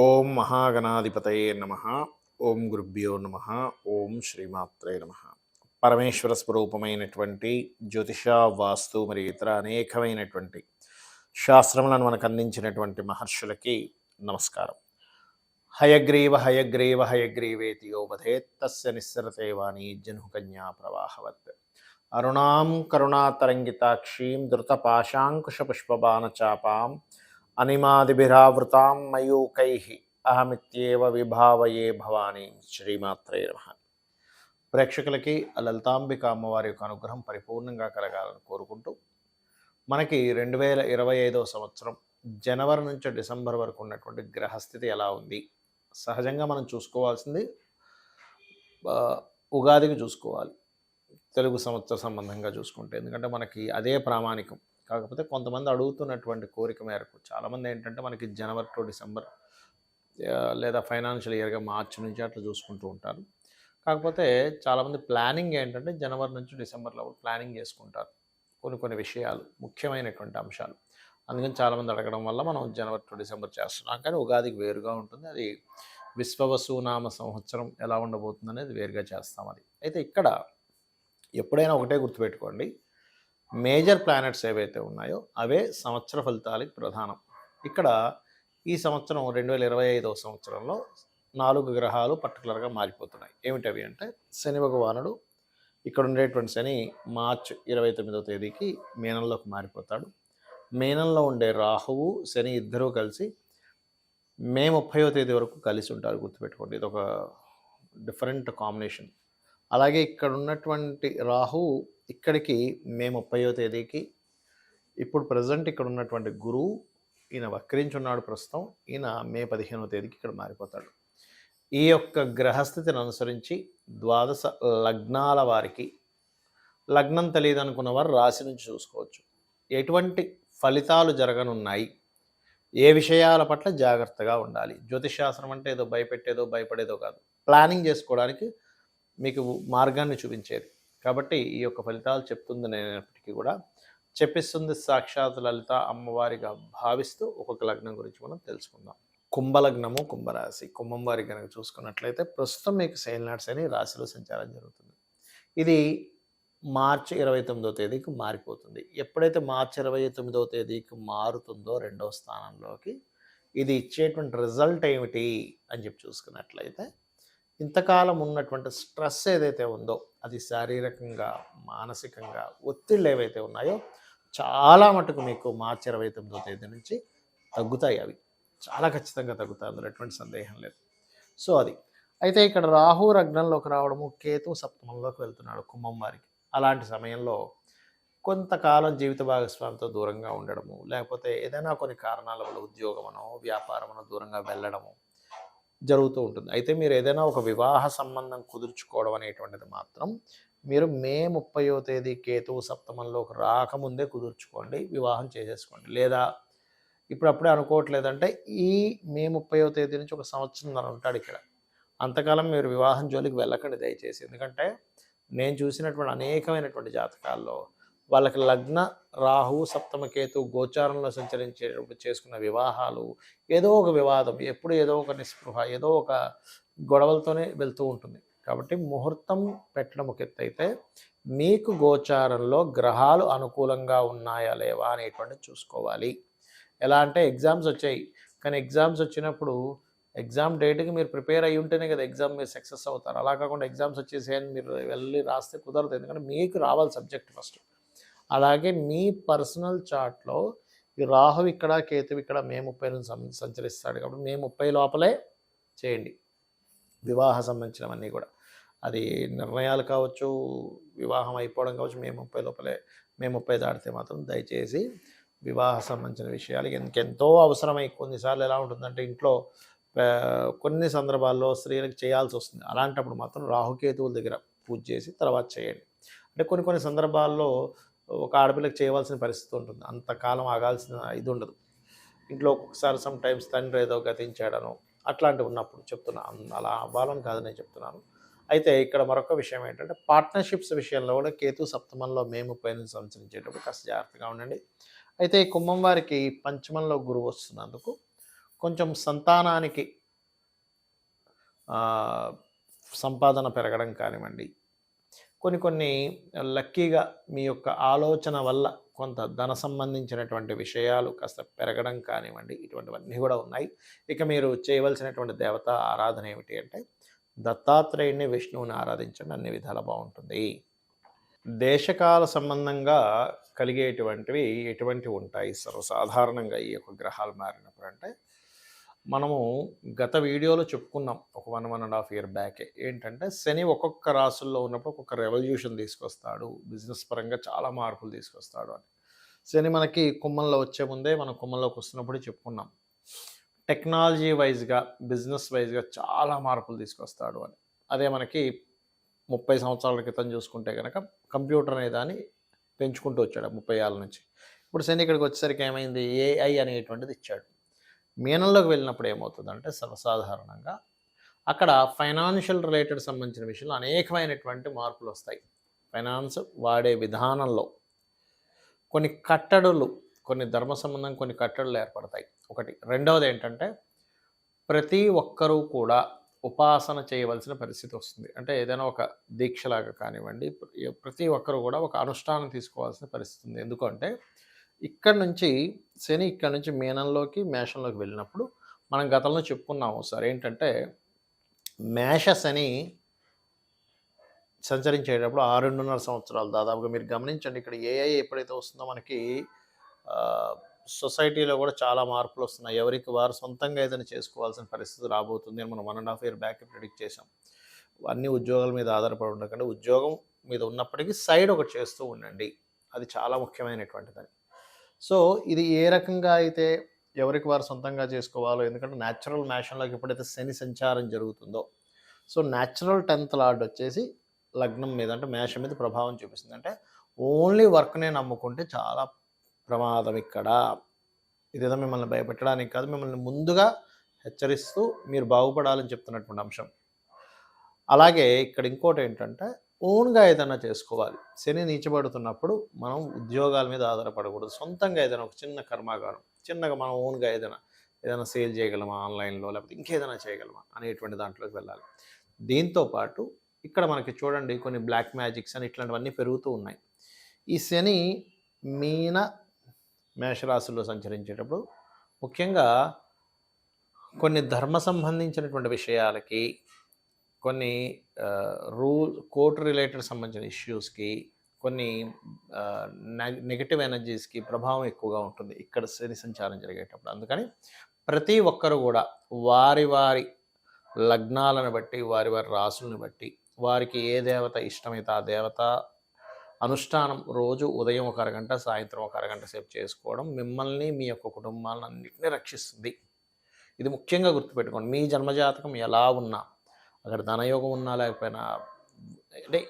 ఓం మహాగణాధిపతయే నమ. ఓం గురుభ్యో నమ. ఓం శ్రీమాత్రే నమ. పరమేశ్వర స్వరూపమైనటువంటి జ్యోతిష, వాస్తు మరియు ఇతర అనేకమైనటువంటి శాస్త్రములను మనకు అందించినటువంటి మహర్షులకి నమస్కారం. హయగ్రీవ హయగ్రీవ హయగ్రీవేతి యోపథేత్ తస్య నిస్సరతే వాణి జనుకన్యా ప్రవాహవత్. అరుణాం కరుణాతరంగితాక్షీం ధృతపాశాంకుశపుష్పబాణచాపాం అనిమాదిభిరావృతాం మయూకైః అహమిత్యేవ విభావయే భవానీ. శ్రీమాత్రే నమః. ప్రేక్షకులకి లలితాంబిక అమ్మవారి యొక్క అనుగ్రహం పరిపూర్ణంగా కలగాలని కోరుకుంటూ, మనకి 2025 సంవత్సరం జనవరి నుంచి డిసెంబర్ వరకు ఉన్నటువంటి గ్రహస్థితి ఎలా ఉంది? సహజంగా మనం చూసుకోవాల్సింది ఉగాదికి చూసుకోవాలి, తెలుగు సంవత్సర సంబంధంగా చూసుకుంటే. ఎందుకంటే మనకి అదే ప్రామాణికం. కాకపోతే కొంతమంది అడుగుతున్నటువంటి కోరిక మేరకు చాలామంది ఏంటంటే మనకి జనవరి టు డిసెంబర్ లేదా ఫైనాన్షియల్ ఇయర్గా మార్చి నుంచి అట్లా చూసుకుంటూ ఉంటారు. కాకపోతే చాలామంది ప్లానింగ్ ఏంటంటే జనవరి నుంచి డిసెంబర్లో ప్లానింగ్ చేసుకుంటారు కొన్ని విషయాలు, ముఖ్యమైనటువంటి అంశాలు. అందుకని చాలామంది అడగడం వల్ల మనం జనవరి టు డిసెంబర్ చేస్తున్నాం. కానీ ఉగాదికి వేరుగా ఉంటుంది. అది విశ్వవసునామ సంవత్సరం ఎలా ఉండబోతుంది అనేది వేరుగా చేస్తాం. అది అయితే ఇక్కడ ఎప్పుడైనా ఒకటే గుర్తుపెట్టుకోండి, మేజర్ ప్లానెట్స్ ఏవైతే ఉన్నాయో అవే సంవత్సర ఫలితాలకు ప్రధానం. ఇక్కడ ఈ సంవత్సరం 2025 సంవత్సరంలో 4 గ్రహాలు పర్టికులర్గా మారిపోతున్నాయి. ఏమిటవి అంటే, శని భగవానుడు ఇక్కడ ఉండేటువంటి శని మార్చి 29వ తేదీకి మీనంలోకి మారిపోతాడు. మీనంలో ఉండే రాహువు శని ఇద్దరూ కలిసి మే 30వ తేదీ వరకు కలిసి ఉంటారు. గుర్తుపెట్టుకోండి, ఇది ఒక డిఫరెంట్ కాంబినేషన్. అలాగే ఇక్కడ ఉన్నటువంటి రాహు ఇక్కడికి మే 30వ తేదీకి, ఇప్పుడు ప్రజెంట్ ఇక్కడ ఉన్నటువంటి గురువు ఈయన వక్రించున్నాడు ప్రస్తుతం. ఈయన మే 15వ తేదీకి ఇక్కడ మారిపోతాడు. ఈ యొక్క గ్రహస్థితిని అనుసరించి ద్వాదశ లగ్నాల వారికి, లగ్నం తెలియదు అనుకున్న వారు రాశి నుంచి చూసుకోవచ్చు ఎటువంటి ఫలితాలు జరగనున్నాయి, ఏ విషయాల పట్ల జాగ్రత్తగా ఉండాలి. జ్యోతిషశాస్త్రం అంటే ఏదో భయపెట్టేదో భయపడేదో కాదు, ప్లానింగ్ చేసుకోవడానికి మీకు మార్గాన్ని చూపించేది. కాబట్టి ఈ యొక్క ఫలితాలు చెప్తుంది నేనప్పటికీ కూడా చెప్పిస్తుంది సాక్షాత్ లలిత అమ్మవారిగా భావిస్తూ ఒక్కొక్క లగ్నం గురించి మనం తెలుసుకుందాం. కుంభలగ్నము, కుంభరాశి. కుంభం వారికి కనుక చూసుకున్నట్లయితే ప్రస్తుతం మీకు శైలనాట్స్ అని రాశిలో సంచారం జరుగుతుంది. ఇది మార్చి 29వ తేదీకి మారిపోతుంది. ఎప్పుడైతే మార్చి 29వ తేదీకి మారుతుందో రెండవ స్థానంలోకి, ఇది ఇచ్చేటువంటి రిజల్ట్ ఏమిటి అని చెప్పి చూసుకున్నట్లయితే, ఇంతకాలం ఉన్నటువంటి స్ట్రెస్ ఏదైతే ఉందో అది శారీరకంగా, మానసికంగా ఒత్తిళ్ళు ఏవైతే ఉన్నాయో చాలా మటుకు మీకు మార్చి 29వ తేదీ నుంచి తగ్గుతాయి. అవి చాలా ఖచ్చితంగా తగ్గుతాయి, అందులో ఎటువంటి సందేహం లేదు. సో అది అయితే ఇక్కడ రాహు లగ్నంలోకి రావడము, కేతు సప్తమంలోకి వెళ్తున్నాడు కుంభం వారికి. అలాంటి సమయంలో కొంతకాలం జీవిత భాగస్వామితో దూరంగా ఉండడము, లేకపోతే ఏదైనా కొన్ని కారణాల వల్ల ఉద్యోగమనో వ్యాపారమనో దూరంగా వెళ్ళడము జరుగుతూ ఉంటుంది. అయితే మీరు ఏదైనా ఒక వివాహ సంబంధం కుదుర్చుకోవడం అనేటువంటిది మాత్రం మీరు మే 30వ తేదీ కేతువు సప్తమంలోకి రాకముందే కుదుర్చుకోండి, వివాహం చేసేసుకోండి. లేదా ఇప్పుడప్పుడే అనుకోవట్లేదంటే ఈ మే 30వ తేదీ నుంచి ఒక సంవత్సరం ఉంటాడు ఇక్కడ, అంతకాలం మీరు వివాహం జోలికి వెళ్ళకండి దయచేసి. ఎందుకంటే నేను చూసినటువంటి అనేకమైనటువంటి జాతకాల్లో వాళ్ళకి లగ్న రాహు సప్తమ కేతు గోచారంలో సంచరించేటప్పుడు చేసుకున్న వివాహాలు ఏదో ఒక వివాదం, ఎప్పుడు ఏదో ఒక నిస్పృహ, ఏదో ఒక గొడవలతోనే వెళ్తూ ఉంటుంది. కాబట్టి ముహూర్తం పెట్టడం ఒక ఎత్తు అయితే, మీకు గోచారంలో గ్రహాలు అనుకూలంగా ఉన్నాయా లేవా అనేటువంటిది చూసుకోవాలి. ఎలా అంటే ఎగ్జామ్స్ వచ్చాయి, కానీ ఎగ్జామ్స్ వచ్చినప్పుడు ఎగ్జామ్ డేట్కి మీరు ప్రిపేర్ అయ్యి ఉంటేనే కదా ఎగ్జామ్ మీరు సక్సెస్ అవుతారు. అలా కాకుండా ఎగ్జామ్స్ వచ్చేసేయని మీరు వెళ్ళి రాస్తే కుదరదు. ఎందుకంటే మీకు రావాలి సబ్జెక్ట్ ఫస్ట్. అలాగే మీ పర్సనల్ చార్ట్లో ఈ రాహు ఇక్కడ, కేతువు ఇక్కడ మే 30 నుంచి సంచరిస్తాడు. కాబట్టి మే 30 లోపలే చేయండి వివాహ సంబంధించినవన్నీ కూడా. అది నిర్ణయాలు కావచ్చు, వివాహం అయిపోవడం కావచ్చు, మే 30 లోపలే. మే 30 దాటితే మాత్రం దయచేసి వివాహ సంబంధించిన విషయాలు ఇంకెంతో అవసరమై, కొన్నిసార్లు ఎలా ఉంటుందంటే ఇంట్లో కొన్ని సందర్భాల్లో స్త్రీలకు చేయాల్సి వస్తుంది. అలాంటప్పుడు మాత్రం రాహుకేతువుల దగ్గర పూజ చేసి తర్వాత చేయండి. అంటే కొన్ని సందర్భాల్లో ఒక ఆడపిల్లకి చేయవలసిన పరిస్థితి ఉంటుంది, అంతకాలం ఆగాల్సిన ఇది ఉండదు. ఇంట్లో ఒక్కొక్కసారి సమ్ టైమ్స్ తండ్రి ఏదో గతించాడనో అట్లాంటివి ఉన్నప్పుడు చెప్తున్నాను. అలా అవ్వాలని కాదు నేను చెప్తున్నాను. అయితే ఇక్కడ మరొక విషయం ఏంటంటే, పార్ట్నర్షిప్స్ విషయంలో కూడా కేతు సప్తమంలో మే 30 నుంచి సంచరించేటప్పుడు కాస్త జాగ్రత్తగా ఉండండి. అయితే ఈ కుంభం వారికి పంచమంలో గురువు వస్తున్నందుకు కొంచెం సంతానానికి ఆహ్, సంపాదన పెరగడం కానివ్వండి, కొన్ని కొన్ని లక్కీగా మీ యొక్క ఆలోచన వల్ల కొంత ధన సంబంధించినటువంటి విషయాలు కాస్త పెరగడం కానివ్వండి, ఇటువంటివన్నీ కూడా ఉన్నాయి. ఇక మీరు చేయవలసినటువంటి దేవతా ఆరాధన ఏమిటి అంటే దత్తాత్రేయుడిని, విష్ణువుని ఆరాధించండి. అన్ని విధాలా బావుంటుంది. దేశకాల సంబంధంగా కలిగేటువంటివి ఎటువంటివి ఉంటాయి సర్వసాధారణంగా ఈ యొక్క గ్రహాలు మారినప్పుడు అంటే, మనము గత వీడియోలో చెప్పుకున్నాం ఒక 1.5 ఇయర్ బ్యాకే. ఏంటంటే శని ఒక్కొక్క రాసుల్లో ఉన్నప్పుడు ఒక్కొక్క రెవల్యూషన్ తీసుకొస్తాడు. బిజినెస్ పరంగా చాలా మార్పులు తీసుకొస్తాడు అని. శని మనకి కుంభంలో వచ్చే ముందే మనం కుంభంలోకి వస్తున్నప్పుడే చెప్పుకున్నాం. టెక్నాలజీ వైజ్‌గా, బిజినెస్ వైజ్‌గా చాలా మార్పులు తీసుకొస్తాడు అని. అదే మనకి 30 సంవత్సరాల క్రితం చూసుకుంటే గనక కంప్యూటర్ అనే దాన్ని పెంచుకుంటూ వచ్చాడు 30 ఏళ్ల నుంచి. ఇప్పుడు శని ఇక్కడికి వచ్చేసరికి ఏమైంది? ఏఐ అనేటువంటిది ఇచ్చాడు. మీనంలోకి వెళ్ళినప్పుడు ఏమవుతుందంటే సర్వసాధారణంగా అక్కడ ఫైనాన్షియల్ రిలేటెడ్ సంబంధించిన విషయంలో అనేకమైనటువంటి మార్పులొస్తాయి. ఫైనాన్స్ వాడే విధానంలో కొన్ని కట్టడులు, కొన్ని ధర్మ సంబంధం కొన్ని కట్టడులు ఏర్పడతాయి. ఒకటి. రెండవదేంటంటే ప్రతి ఒక్కరూ కూడా ఉపాసన చేయవలసిన పరిస్థితి వస్తుంది. అంటే ఏదైనా ఒక దీక్షలాగా కానివ్వండి, ప్రతి ఒక్కరు కూడా ఒక అనుష్ఠానం తీసుకోవాల్సిన పరిస్థితి ఉంది. ఎందుకంటే ఇక్కడి నుంచి శని ఇక్కడి నుంచి మీనంలోకి, మేషంలోకి వెళ్ళినప్పుడు మనం గతంలో చెప్పుకున్నాము ఒకసారి. ఏంటంటే మేష శని సంచరించేటప్పుడు 6.5 సంవత్సరాలు దాదాపుగా మీరు గమనించండి. ఇక్కడ ఏఐ ఎప్పుడైతే వస్తుందో మనకి సొసైటీలో కూడా చాలా మార్పులొస్తున్నాయి. ఎవరికి వారు సొంతంగా ఏదైనా చేసుకోవాల్సిన పరిస్థితి రాబోతుంది అని మనం 1.5 ఇయర్ బ్యాక్ ప్రిడిక్ట్ చేసాం. అన్ని ఉద్యోగాల మీద ఆధారపడి ఉండకండి. ఉద్యోగం మీద ఉన్నప్పటికీ సైడ్ ఒకటి చేస్తూ ఉండండి. అది చాలా ముఖ్యమైనటువంటిదని. సో, ఇది ఏ రకంగా అయితే ఎవరికి వారు సొంతంగా చేసుకోవాలో, ఎందుకంటే న్యాచురల్ మేషంలోకి ఎప్పుడైతే శని సంచారం జరుగుతుందో, సో న్యాచురల్ 10th లార్డ్ వచ్చేసి లగ్నం మీద అంటే మేషం మీద ప్రభావం చూపిస్తుంది. అంటే ఓన్లీ వర్క్‌నే నమ్ముకుంటే చాలా ప్రమాదం ఇక్కడ. ఇదేదో మిమ్మల్ని భయపెట్టడానికి కాదు, మిమ్మల్ని ముందుగా హెచ్చరిస్తూ మీరు బాగుపడాలని చెప్తున్నటువంటి అంశం. అలాగే ఇక్కడ ఇంకోటేంటంటే ఓన్‌గా ఏదైనా చేసుకోవాలి. శని నీచబడుతున్నప్పుడు మనం ఉద్యోగాల మీద ఆధారపడకూడదు. సొంతంగా ఏదైనా ఒక చిన్న కర్మాగారం, చిన్నగా మనం ఓన్‌గా ఏదైనా సేల్ చేయగలమా ఆన్‌లైన్‌లో, లేకపోతే ఇంకేదైనా చేయగలమా అనేటువంటి దాంట్లోకి వెళ్ళాలి. దీంతో పాటు ఇక్కడ మనకి చూడండి కొన్ని బ్లాక్ మ్యాజిక్స్ అని ఇట్లాంటివన్నీ పెరుగుతూ ఉన్నాయి. ఈ శని మీన, మేషరాశుల్లో సంచరించేటప్పుడు ముఖ్యంగా కొన్ని ధర్మ సంబంధించినటువంటి విషయాలకి, కొన్ని కోర్ట్ రిలేటెడ్ సంబంధించిన ఇష్యూస్‌కి, కొన్ని నెగెటివ్ ఎనర్జీస్‌కి ప్రభావం ఎక్కువగా ఉంటుంది ఇక్కడ శని సంచారం జరిగేటప్పుడు. అందుకని ప్రతి ఒక్కరు కూడా వారి వారి లగ్నాలను బట్టి, వారి వారి రాసులను బట్టి, వారికి ఏ దేవత ఇష్టమైతే ఆ దేవత అనుష్ఠానం రోజు ఉదయం ఒక అరగంట, సాయంత్రం ఒక అరగంట సేపు చేసుకోవడం మిమ్మల్ని, మీ యొక్క కుటుంబాలను అన్నిటిని రక్షిస్తుంది. ఇది ముఖ్యంగా గుర్తుపెట్టుకోండి. మీ జన్మజాతకం ఎలా ఉన్నా, అక్కడ ధనయోగం ఉన్నా లేకపోయినా, అంటే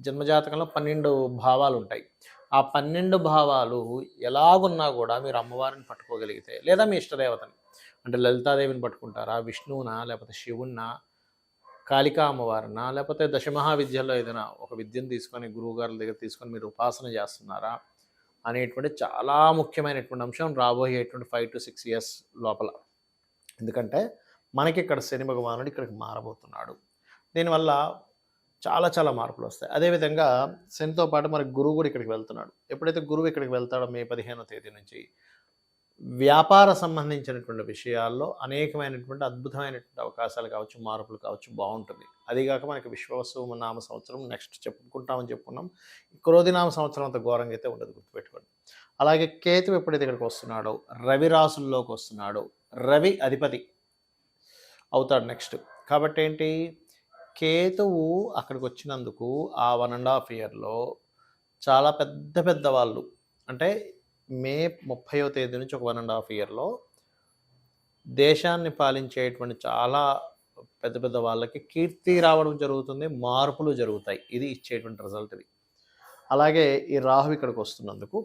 జన్మజాతకంలో 12 భావాలు ఉంటాయి. ఆ 12 భావాలు ఎలాగున్నా కూడా మీరు అమ్మవారిని పట్టుకోగలిగితే, లేదా మీ ఇష్టదేవతని అంటే లలితాదేవిని పట్టుకుంటారా, విష్ణువునా, లేకపోతే శివున్నా, కాళికా అమ్మవారినా, లేకపోతే దశమహావిద్యల్లో ఏదైనా ఒక విద్యను తీసుకొని గురువుగారుల దగ్గర తీసుకొని మీరు ఉపాసన చేస్తున్నారా అనేటువంటి చాలా ముఖ్యమైనటువంటి అంశం రాబోయేటువంటి 5 to 6 ఇయర్స్ లోపల. ఎందుకంటే మనకి ఇక్కడ శని భగవానుడు ఇక్కడికి మారబోతున్నాడు. దీనివల్ల చాలా చాలా మార్పులు వస్తాయి. అదేవిధంగా శనితో పాటు మనకి గురువు కూడా ఇక్కడికి వెళ్తున్నాడు. ఎప్పుడైతే గురువు ఇక్కడికి వెళ్తాడో మే 15వ తేదీ నుంచి వ్యాపార సంబంధించినటువంటి విషయాల్లో అనేకమైనటువంటి అద్భుతమైనటువంటి అవకాశాలు కావచ్చు, మార్పులు కావచ్చు బావుంటుంది. అదీగాక మనకి విశ్వవసు నామ సంవత్సరం నెక్స్ట్ చెప్పుకుంటామని చెప్పుకున్నాం. క్రోధినామ సంవత్సరం అంత ఘోరంగా అయితే ఉండదు, గుర్తుపెట్టుకోండి. అలాగే కేతువు ఎప్పుడైతే ఇక్కడికి వస్తున్నాడో, రవి రాసుల్లోకి వస్తున్నాడో, రవి అధిపతి అవుతాడు నెక్స్ట్. కాబట్టి ఏంటి, కేతువు అక్కడికి వచ్చినందుకు ఆ 1.5 ఇయర్‌లో చాలా పెద్ద పెద్ద వాళ్ళు, అంటే మే 30వ తేదీ నుంచి ఒక 1.5 ఇయర్‌లో దేశాన్ని పాలించేటువంటి చాలా పెద్ద పెద్ద వాళ్ళకి కీర్తి రావడం జరుగుతుంది. మార్పులు జరుగుతాయి. ఇది ఇచ్చేటువంటి రిజల్ట్ ఇది. అలాగే ఈ రాహు ఇక్కడికి వస్తున్నందుకు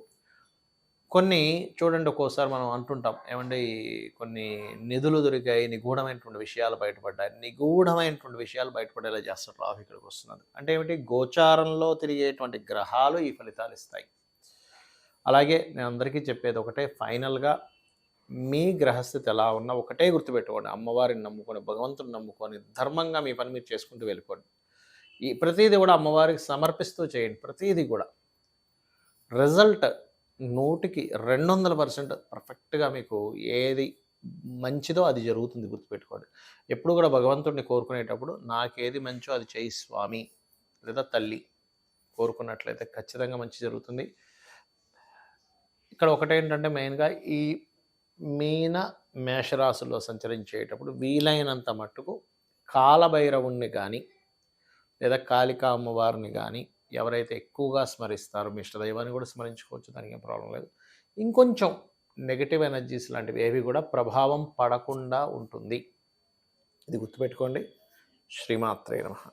కొన్ని చూడండి, ఒక్కోసారి మనం అంటుంటాం ఏమండి, కొన్ని నిధులు దొరికాయి, నిగూఢమైనటువంటి విషయాలు బయటపడ్డాయి. నిగూఢమైనటువంటి విషయాలు బయటపడేలా చేస్తాడు రాహు ఇక్కడికి వస్తున్నది. అంటే ఏమిటి, గోచారంలో తిరిగేటువంటి గ్రహాలు ఈ ఫలితాలు ఇస్తాయి. అలాగే నేను అందరికీ చెప్పేది ఒకటే, ఫైనల్‌గా మీ గ్రహస్థితి ఎలా ఉన్నా ఒకటే గుర్తుపెట్టుకోండి, అమ్మవారిని నమ్ముకొని, భగవంతుని నమ్ముకొని, ధర్మంగా మీ పని మీరు చేసుకుంటూ వెళ్ళిపోండి. ఈ ప్రతీది కూడా అమ్మవారికి సమర్పిస్తూ చేయండి. ప్రతీది కూడా రిజల్ట్ 100కి 200% పర్ఫెక్ట్‌గా మీకు ఏది మంచిదో అది జరుగుతుంది, గుర్తుపెట్టుకోండి. ఎప్పుడు కూడా భగవంతుడిని కోరుకునేటప్పుడు నాకేది మంచో అది చెయ్యి స్వామి లేదా తల్లి కోరుకున్నట్లయితే ఖచ్చితంగా మంచి జరుగుతుంది. ఇక్కడ ఒకటేంటంటే మెయిన్‌గా ఈ మీన, మేషరాశుల్లో సంచరించేటప్పుడు వీలైనంత మట్టుకు కాలభైరవుడిని గానీ, లేదా కాళికా అమ్మవారిని గానీ ఎవరైతే ఎక్కువగా స్మరిస్తారో, మీ ఇష్టదైవాన్ని కూడా స్మరించుకోవచ్చు, దానికేం ప్రాబ్లం లేదు. ఇంకొంచెం నెగెటివ్ ఎనర్జీస్ లాంటివి ఏవి కూడా ప్రభావం పడకుండా ఉంటుంది. ఇది గుర్తుపెట్టుకోండి. శ్రీమాత్రే నమః.